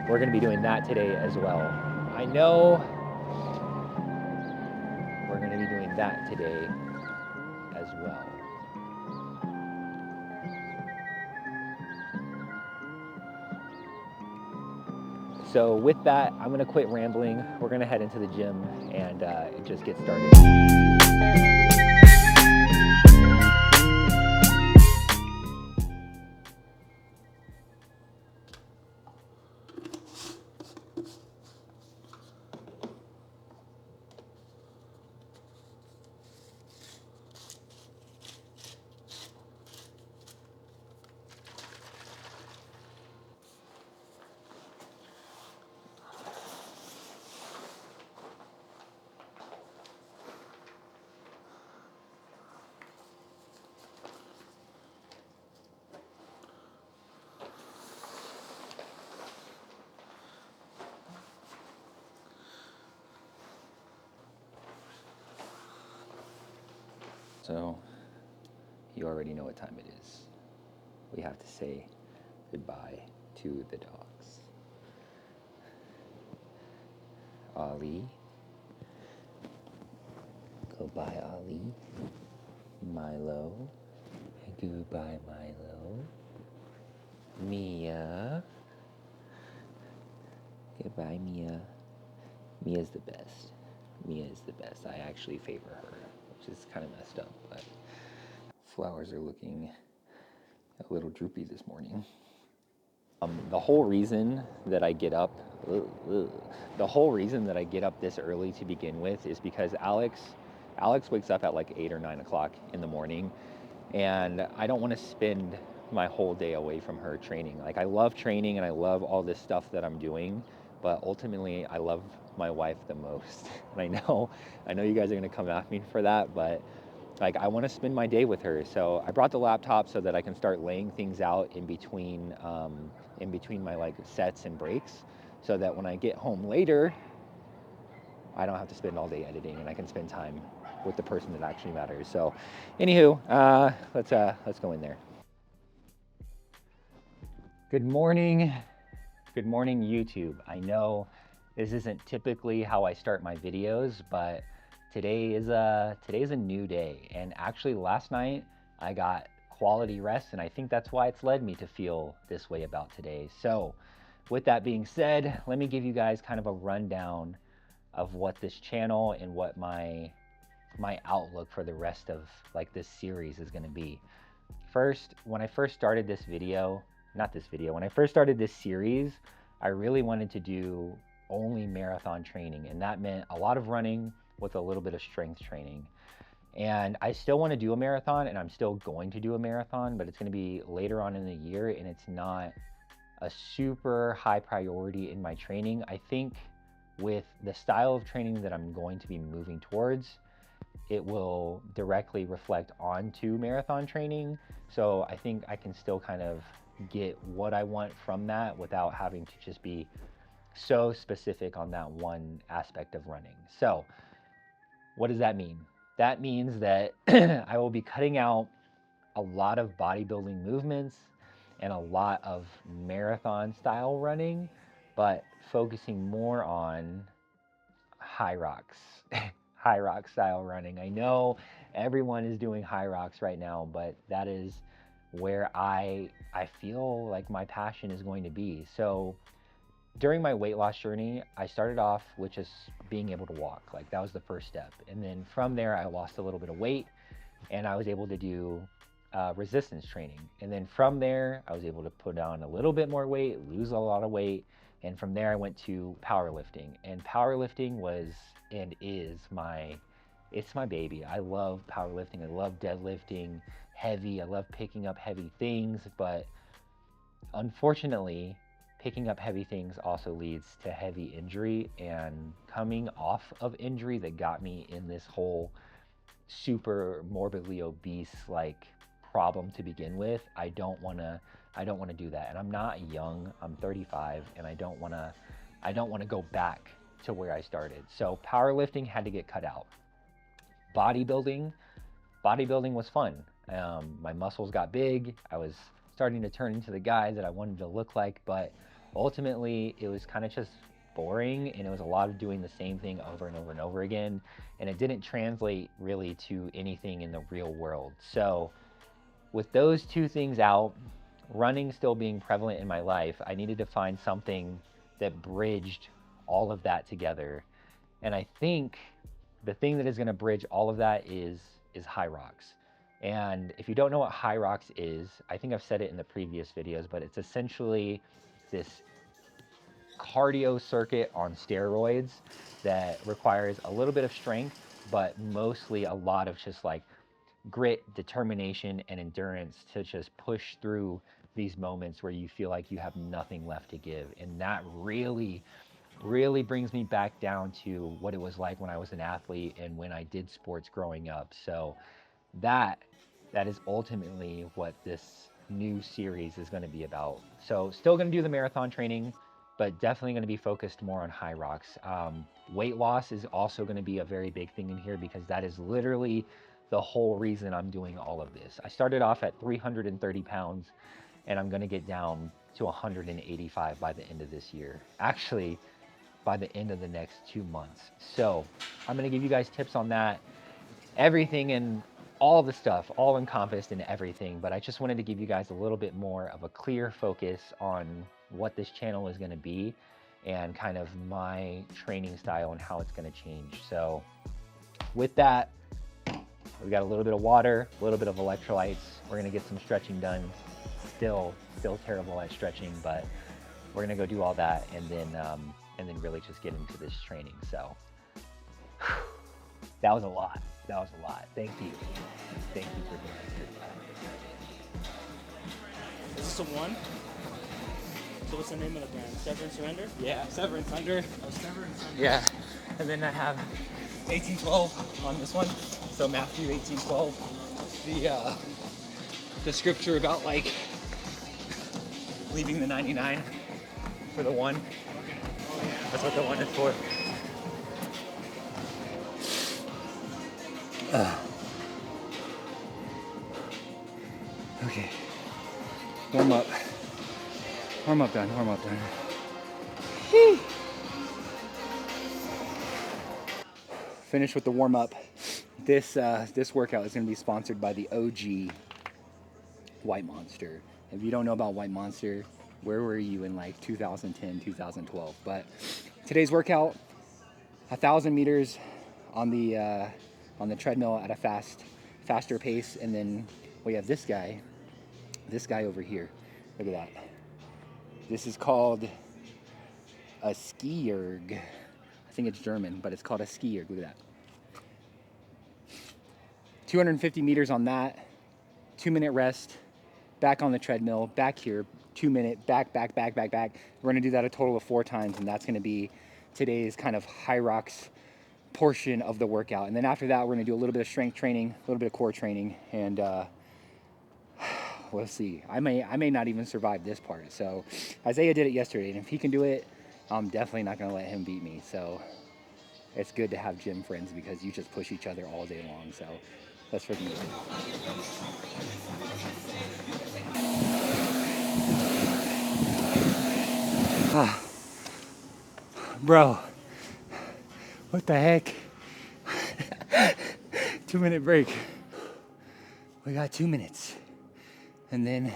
we're gonna be doing that today as well. I know we're gonna be doing that today as well. So with that, I'm gonna quit rambling. We're gonna head into the gym and just get started. So you already know what time it is. We have to say goodbye to the dogs. Ollie. Goodbye, Ollie. Milo. Goodbye, Milo. Mia. Goodbye, Mia. Mia's the best. Mia is the best. I actually favor her, which is kind of messed up, but flowers are looking a little droopy this morning. The whole reason that I get up, this early to begin with is because Alex wakes up at like 8 or 9 o'clock in the morning, and I don't want to spend my whole day away from her training. Like, I love training and I love all this stuff that I'm doing, but ultimately I love my wife the most. And I know you guys are gonna come at me for that, but like, I want to spend my day with her. So I brought the laptop so that I can start laying things out in between my like sets and breaks, so that when I get home later, I don't have to spend all day editing and I can spend time with the person that actually matters. So anywho, let's go in there. Good morning YouTube. I know this isn't typically how I start my videos, but today's a new day. And actually last night I got quality rest, and I think that's why it's led me to feel this way about today. So with that being said, let me give you guys kind of a rundown of what this channel and what my outlook for the rest of like this series is going to be. First, when I first started this series, I really wanted to do only marathon training, and that meant a lot of running with a little bit of strength training. And I still want to do a marathon, and I'm still going to do a marathon, but it's going to be later on in the year, and it's not a super high priority in my training. I think with the style of training that I'm going to be moving towards, it will directly reflect onto marathon training. So I think I can still kind of get what I want from that without having to just be so specific on that one aspect of running. So what does that mean? That means that I will be cutting out a lot of bodybuilding movements and a lot of marathon style running, but focusing more on high rocks, high rock style running. I know everyone is doing high rocks right now, but that is where I feel like my passion is going to be. So during my weight loss journey, I started off with just being able to walk. Like, that was the first step. And then from there, I lost a little bit of weight, and I was able to do resistance training. And then from there, I was able to put on a little bit more weight, lose a lot of weight. And from there, I went to powerlifting. And powerlifting was and is it's my baby. I love powerlifting. I love deadlifting heavy. I love picking up heavy things. But unfortunately, picking up heavy things also leads to heavy injury. And coming off of injury that got me in this whole super morbidly obese like problem to begin with, I don't want to do that. And I'm not young. I'm 35, and I don't want to go back to where I started. So powerlifting had to get cut out. Bodybuilding was fun. My muscles got big. I was starting to turn into the guy that I wanted to look like, but ultimately it was kind of just boring, and it was a lot of doing the same thing over and over and over again, and it didn't translate really to anything in the real world. So with those two things out, running still being prevalent in my life, I needed to find something that bridged all of that together. And I think the thing that is going to bridge all of that is high rocks. And if you don't know what high rocks is, I think I've said it in the previous videos, but it's essentially this cardio circuit on steroids that requires a little bit of strength, but mostly a lot of just like grit, determination, and endurance to just push through these moments where you feel like you have nothing left to give. And that really brings me back down to what it was like when I was an athlete and when I did sports growing up. So that that is ultimately what this new series is going to be about. So still going to do the marathon training, but definitely going to be focused more on high rocks. Weight loss is also going to be a very big thing in here because that is literally the whole reason I'm doing all of this. I started off at 330 pounds, and I'm going to get down to 185 by the end of this year. Actually, by the end of the next 2 months. So I'm going to give you guys tips on that, everything and all the stuff, all encompassed in everything. But I just wanted to give you guys a little bit more of a clear focus on what this channel is going to be and kind of my training style and how it's going to change. So with that, we got a little bit of water, a little bit of electrolytes. We're going to get some stretching done. Still terrible at stretching, but we're going to go do all that and then really just get into this training. So that was a lot. That was a lot. Thank you. Thank you for doing Is this a one? So what's the name of the brand? Sever & Surrender? Yeah, Sever & Thunder. Oh, Sever & Surrender. Yeah. And then I have 1812 on this one. So Matthew 1812. The scripture about like leaving the 99 for the one. That's what the one is for. Okay. Warm up. Warm up done. Warm up done. Whee. Finish with the warm up. This workout is going to be sponsored by the OG White Monster. If you don't know about White Monster, where were you in like 2010, 2012? But today's workout, 1,000 meters on the treadmill at a faster pace, and then we have this guy over here. Look at that. This is called a skierg. I think it's German, but it's called a skierg. Look at that. 250 meters on that. 2-minute rest. Back on the treadmill. Back here. 2-minute. Back. We're going to do that a total of 4 times, and that's going to be today's kind of high rocks portion of the workout. And then after that, we're going to do a little bit of strength training, a little bit of core training, and we'll see. I may not even survive this part. So Isaiah did it yesterday, and if he can do it, I'm definitely not going to let him beat me. So it's good to have gym friends because you just push each other all day long. So let's freaking do it. Bro, what the heck? 2-minute break. We got 2 minutes. And then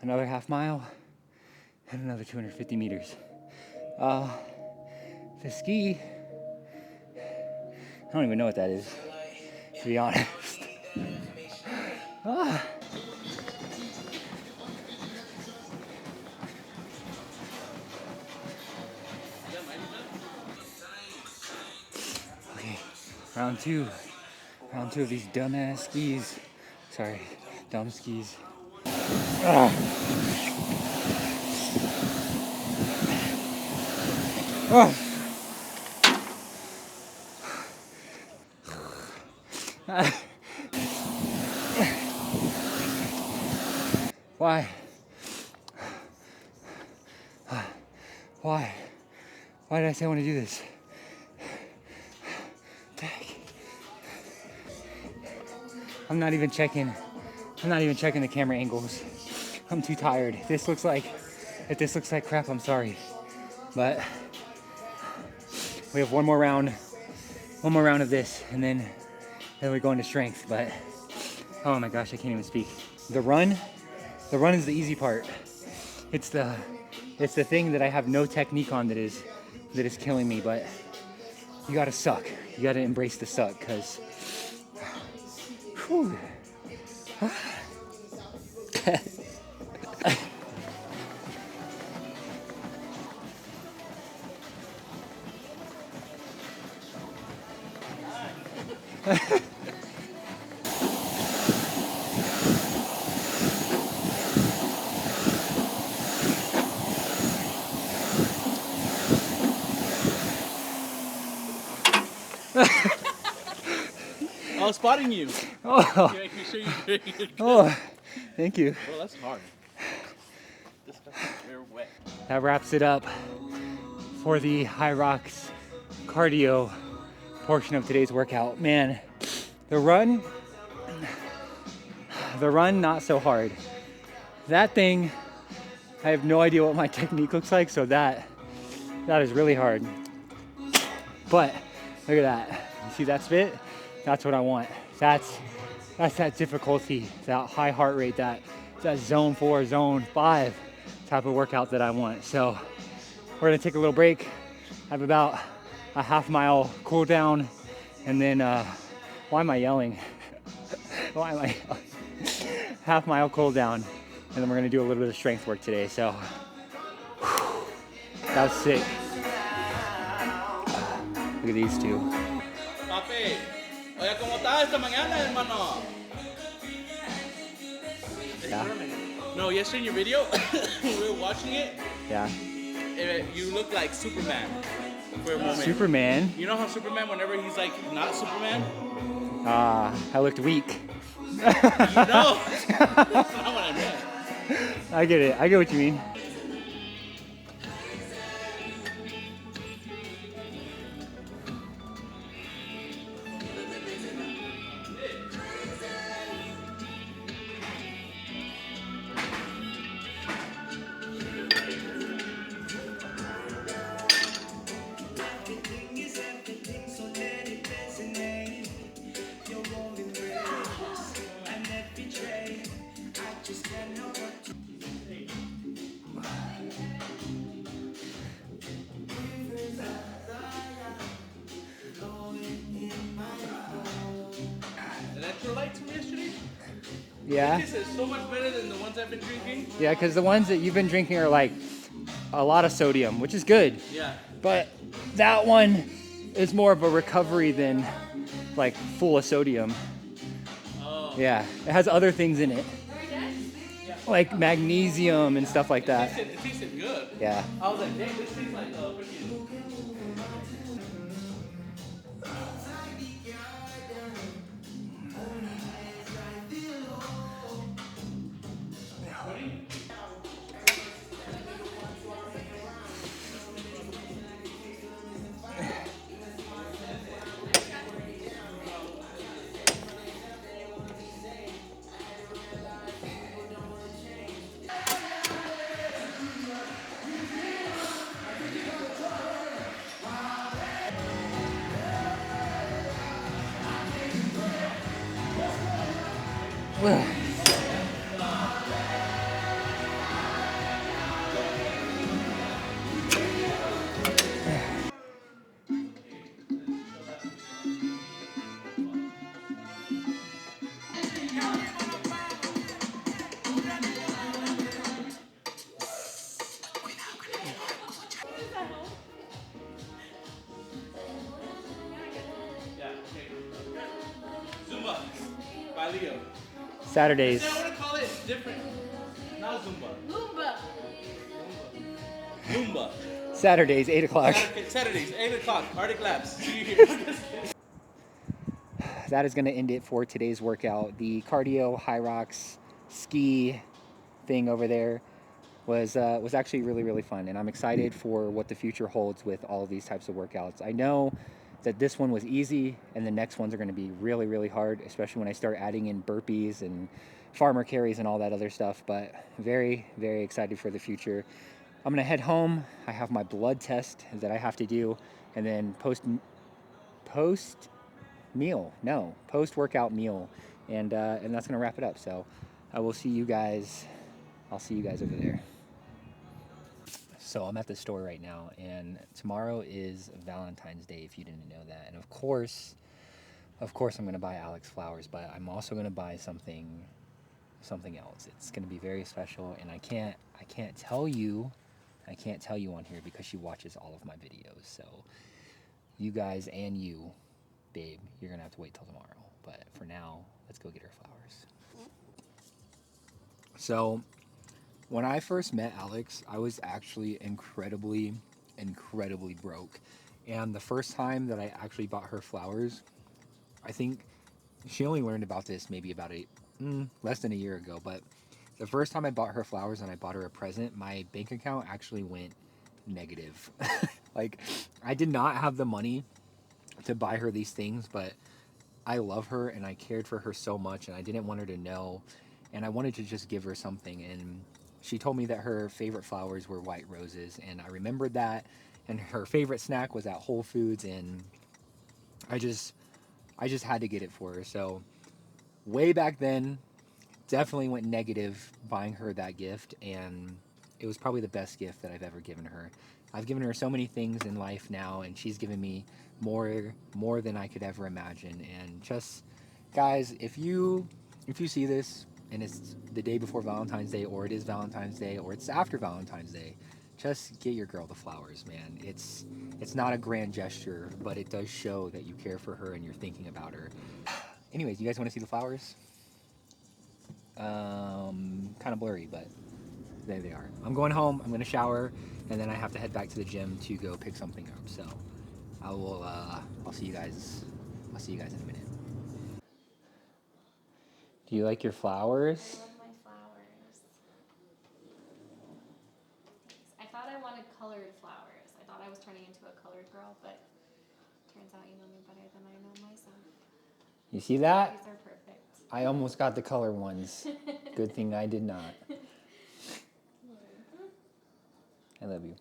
another half mile and another 250 meters. The ski, I don't even know what that is, to be honest. Okay, round two of these dumbass skis. Sorry, dumb skis. Why? Why did I say I want to do this? Dang. I'm not even checking the camera angles. I'm too tired. This looks like If this looks like crap, I'm sorry. But we have one more round of this, and then we go into strength. But oh my gosh, I can't even speak. The run is the easy part. It's the thing that I have no technique on that is killing me. But you gotta suck. You gotta embrace the suck, cause whew. I was spotting you. Oh, Making sure you're good. oh, thank you. Well, that's hard. This stuff is very wet. That wraps it up for the high rocks cardio portion of today's workout. Man, the run not so hard. That thing, I have no idea what my technique looks like, so that is really hard. But look at that. You see that spit? That's what I want. That's that difficulty, that high heart rate, that zone 4, zone 5 type of workout that I want. So we're gonna take a little break, have about a half-mile cool down, and then why am I yelling? Why am I yelling? Half-mile cool down, and then we're gonna do a little bit of strength work today. So whew, that was sick. Look at these two. Papi, oye, ¿cómo estás esta mañana, hermano? Yeah. No, yesterday in your video, when we were watching it, Yeah. you look like Superman for a moment. Superman. You know how Superman, whenever he's like not Superman? I looked weak. You know? That's not what I meant. I get it. I get what you mean. Electrolytes from yesterday? Yeah. This is so much better than the ones I've been drinking. Yeah, because the ones that you've been drinking are like a lot of sodium, which is good. Yeah. But that one is more of a recovery than like full of sodium. Oh. Yeah, it has other things in it, like magnesium and stuff like that. It tasted good. Yeah. I was like, dang, this tastes like freaking. Zumba by Leo. Saturdays. I want to call it different. Not Zumba. Zumba. Saturdays, 8 o'clock. Saturdays, 8 o'clock. Arctic Labs. That is going to end it for today's workout. The cardio high rocks ski thing over there was actually really fun, and I'm excited for what the future holds with all of these types of workouts. I know that this one was easy, and the next ones are going to be really hard, especially when I start adding in burpees and farmer carries and all that other stuff. But very excited for the future. I'm gonna head home. I have my blood test that I have to do, and then post workout meal, and that's gonna wrap it up. So I will see you guys. I'll see you guys over there. So I'm at the store right now, and tomorrow is Valentine's Day, if you didn't know that. And of course, I'm gonna buy Alex flowers, but I'm also gonna buy something else. It's gonna be very special, and I can't tell you on here because she watches all of my videos. So you guys and you, babe, you're gonna have to wait till tomorrow. But for now, let's go get her flowers. So when I first met Alex, I was actually incredibly broke. And the first time that I actually bought her flowers, I think she only learned about this maybe about less than a year ago. But the first time I bought her flowers and I bought her a present, my bank account actually went negative. Like, I did not have the money to buy her these things, but I love her and I cared for her so much, and I didn't want her to know, and I wanted to just give her something. And she told me that her favorite flowers were white roses, and I remembered that, and her favorite snack was at Whole Foods, and I just had to get it for her. So way back then, definitely went negative buying her that gift, and it was probably the best gift that I've ever given her. I've given her so many things in life now, and she's given me more than I could ever imagine. And just, guys, if you see this and it's the day before Valentine's Day, or it is Valentine's Day, or it's after Valentine's Day, just get your girl the flowers, man. It's not a grand gesture, but it does show that you care for her and you're thinking about her. Anyways, you guys want to see the flowers? Kind of blurry, but there they are. I'm going home, I'm gonna shower, and then I have to head back to the gym to go pick something up. So I'll see you guys in a minute. Do you like your flowers? I love my flowers. I thought I wanted colored flowers. I thought I was turning into a colored girl, but turns out you know me better than I know myself. You see that? These are perfect. I almost got the color ones. Good thing I did not. I love you.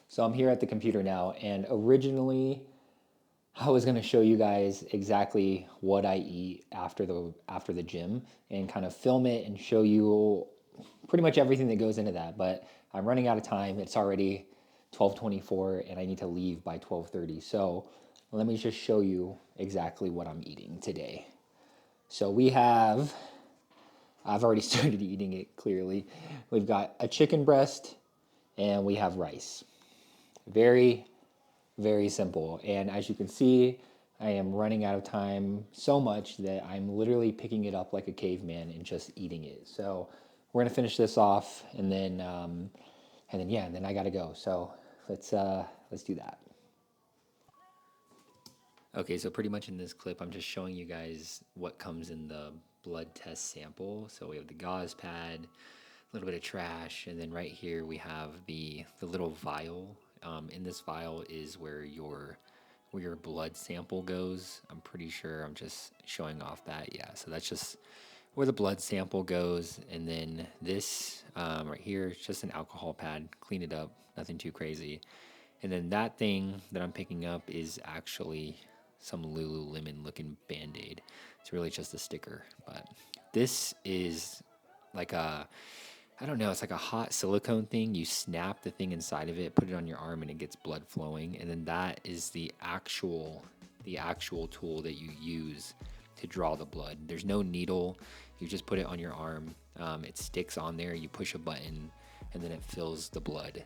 So I'm here at the computer now, and originally I was going to show you guys exactly what I eat after the gym and kind of film it and show you pretty much everything that goes into that, but I'm running out of time. It's already 12:24 and I need to leave by 12:30. So let me just show you exactly what I'm eating today. So I've already started eating it clearly. We've got a chicken breast and we have rice. Very, very simple. And as you can see, I am running out of time so much that I'm literally picking it up like a caveman and just eating it. So we're gonna finish this off, and then I gotta go. So let's do that. Okay, so pretty much in this clip, I'm just showing you guys what comes in the blood test sample. So we have the gauze pad, a little bit of trash, and then right here we have the little vial. In this vial is where your blood sample goes. I'm pretty sure I'm just showing off that. Yeah, so that's just where the blood sample goes. And then this right here is just an alcohol pad. Clean it up, nothing too crazy. And then that thing that I'm picking up is actually some Lululemon looking Band-Aid. It's really just a sticker, but this is like I don't know, it's like a hot silicone thing. You snap the thing inside of it, put it on your arm, and it gets blood flowing. And then that is the actual tool that you use to draw the blood. There's no needle. You just put it on your arm. It sticks on there. You push a button, and then it fills the blood.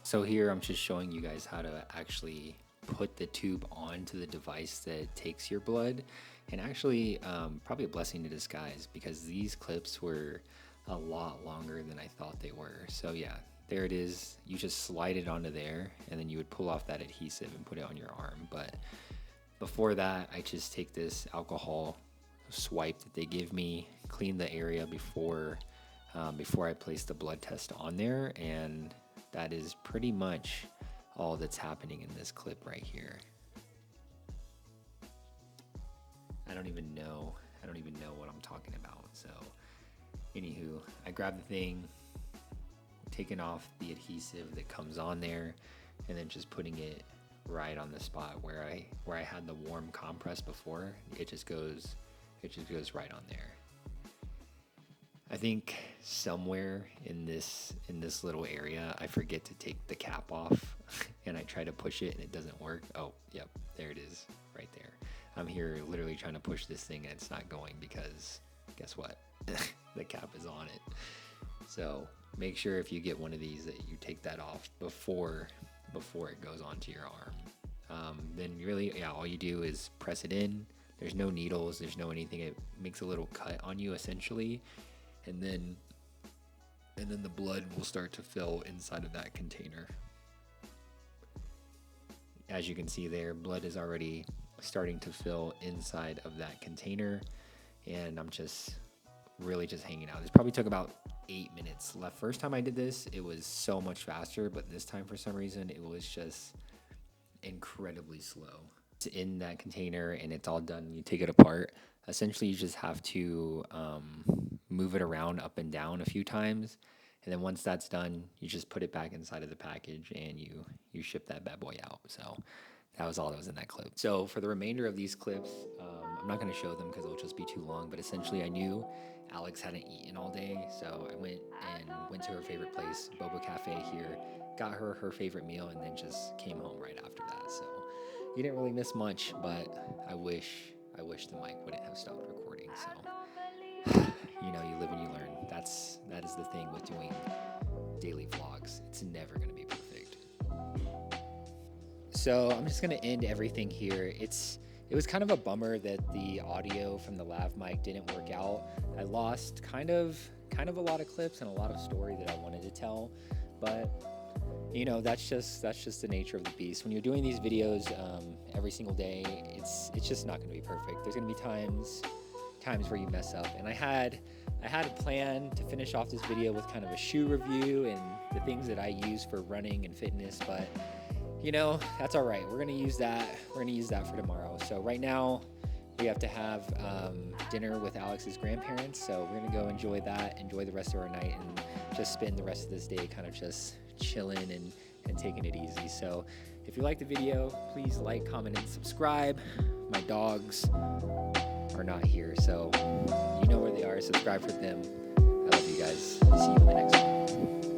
So here I'm just showing you guys how to actually put the tube onto the device that takes your blood. And actually, probably a blessing in disguise, because these clips were a lot longer than I thought they were. So yeah, there it is. You just slide it onto there, and then you would pull off that adhesive and put it on your arm. But before that, I just take this alcohol swipe that they give me, clean the area before I place the blood test on there, and that is pretty much all that's happening in this clip right here. I don't even know what I'm talking about. So Anywho, I grabbed the thing, taking off the adhesive that comes on there, and then just putting it right on the spot where I had the warm compress before. It just goes right on there. I think somewhere in this little area I forget to take the cap off and I try to push it and it doesn't work. Oh, yep, there it is right there. I'm here literally trying to push this thing and it's not going because guess what? The cap is on it. So make sure if you get one of these that you take that off before it goes onto your arm. Then really, yeah, all you do is press it in. There's no needles, there's no anything. It makes a little cut on you essentially. And then the blood will start to fill inside of that container. As you can see there, blood is already starting to fill inside of that container. And I'm just really just hanging out. This probably took about 8 minutes. The first time I did this, it was so much faster, but this time for some reason, it was just incredibly slow. It's in that container and it's all done. You take it apart. Essentially, you just have to move it around up and down a few times. And then once that's done, you just put it back inside of the package and you ship that bad boy out. So that was all that was in that clip. So for the remainder of these clips, I'm not going to show them because it'll just be too long. But essentially, I knew Alex hadn't eaten all day. So I went to her favorite place, Boba Cafe here, got her favorite meal, and then just came home right after that. So you didn't really miss much, but I wish the mic wouldn't have stopped recording. So, you know, you live and you learn. That is the thing with doing daily vlogs. It's never going to be perfect. So I'm just going to end everything here. It was kind of a bummer that the audio from the lav mic didn't work out. I lost kind of a lot of clips and a lot of story that I wanted to tell, but you know, that's just the nature of the beast. When you're doing these videos every single day, it's just not going to be perfect. There's going to be times where you mess up. And I had a plan to finish off this video with kind of a shoe review and the things that I use for running and fitness, but you know, that's all right. We're going to use that. We're going to use that for tomorrow. So right now we have to have dinner with Alex's grandparents. So we're going to go enjoy that, enjoy the rest of our night, and just spend the rest of this day kind of just chilling and taking it easy. So if you like the video, please like, comment, and subscribe. My dogs are not here, so you know where they are. Subscribe for them. I love you guys. See you in the next one.